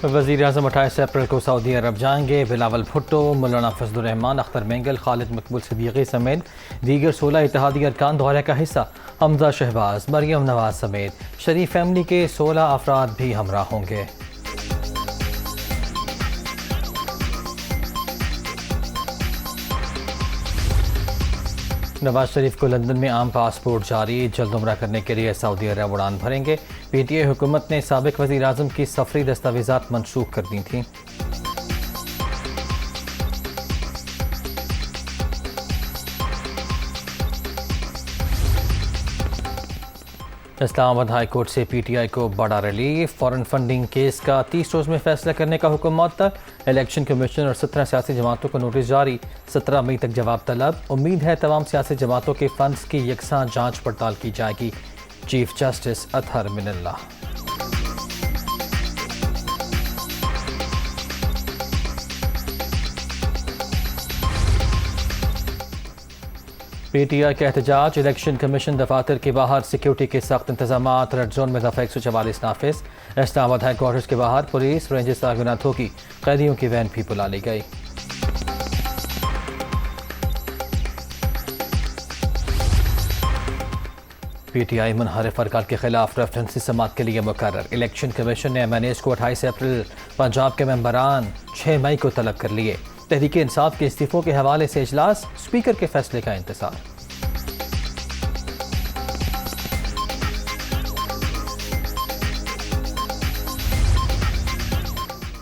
वज़ीर-ए-आज़म 28 अप्रैल को सऊदी अरब जाएंगे। बिलावल भुट्टो, मौलाना फजलुर रहमान, अख्तर मेंगल, खालिद मकबूल सिद्दीकी समेत दीगर 16 इत्तेहादी अरकान दौरे का हिस्सा। हमजा शहबाज, मरियम नवाज समेत शरीफ फैमिली के 16 अफराद भी हमरा होंगे। नवाज शरीफ को लंदन में आम पासपोर्ट जारी, जल्द उम्रा करने के लिए सऊदी अरब उड़ान भरेंगे। पीटीआई हुकूमत ने साबिक वज़ीर आज़म की सफरी दस्तावेज़ात मनसूख कर दी थी। इस्लामाबाद हाई कोर्ट से पीटीआई को बड़ा रिलीफ। फॉरेन फंडिंग केस का 30 रोज़ में फैसला करने का हुक्म मुअत्तल। इलेक्शन कमीशन और 17 सियासी जमातों को नोटिस जारी। 17 मई तक जवाब तलब। उम्मीद है तमाम सियासी जमातों के फंड्स की यकसां जांच पड़ताल की जाएगी। Chief justice Athar Minallah. PTI का एहतजाज। इलेक्शन कमीशन दफातर के बाहर सिक्योरिटी के सख्त इंतजाम। रेड जोन में दफा 144 नाफिज। इस्लामाबाद हाई क्वार्टर्स के बाहर पुलिस रेंजर्स तैनात होगी। कैदियों की वैन भी बुला ली गई। पीटीआई मुनहरिफ अरकान के खिलाफ रेफरेंसी समात के लिए मुकर्रर। इलेक्शन कमीशन ने एमएनएस को 28 अप्रैल, पंजाब के मेंबरान 6 मई को तलब कर लिए। तहरीक इंसाफ के इस्तीफों के हवाले से इजलास, स्पीकर के फैसले का इंतजार।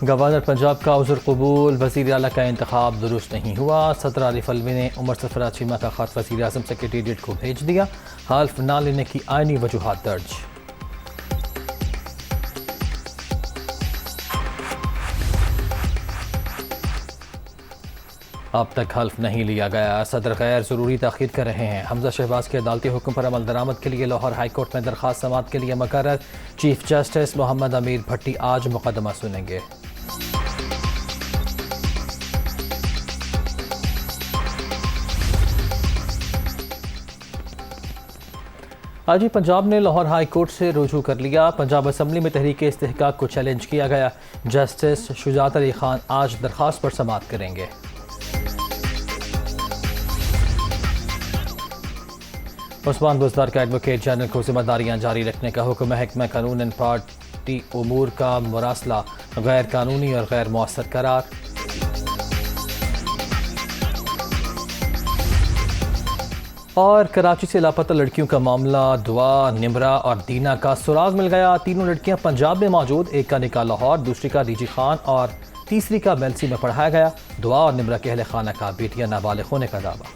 गवर्नर पंजाब का उज़्र कबूल। वज़ीर आला का इंतखाब दुरुस्त नहीं हुआ। सदर आरिफ अलवी ने उमर सरफराज चीमा का खत वज़ीर आज़म सेक्रेटेरिएट को भेज दिया। हल्फ न लेने की आईनी वजूहात दर्ज। अब तक हल्फ नहीं लिया गया। सदर गैर ज़रूरी ताख़ीर कर रहे हैं। हमजा शहबाज के अदालती हुक्म पर अमल दरामद के लिए लाहौर हाई कोर्ट में दरख्वास्त समात के लिए मुकर्रर। चीफ जस्टिस मोहम्मद अमीर भट्टी आज मुकदमा सुनेंगे। आज ही पंजाब ने लाहौर हाई कोर्ट से रुजू कर लिया। पंजाब असम्बली में तहरीक इस्तेहकाक को चैलेंज किया गया। जस्टिस शुजात अली खान आज दरख्वास्त पर समात करेंगे। उस्मान बुज़दार का एडवोकेट जनरल को जिम्मेदारियां जारी रखने का हुक्म। महकमा कानून एंड पार्टी उमूर का मुरासला गैर कानूनी और गैर मौसर करार। और कराची से लापता लड़कियों का मामला। दुआ, निमरा और दीना का सुराग मिल गया। तीनों लड़कियां पंजाब में मौजूद। एक का निकाह लाहौर, दूसरी का डीजी खान और तीसरी का मेलसी में पढ़ाया गया। दुआ और निमरा के अहले खाना का बेटियां नाबालिग होने का दावा।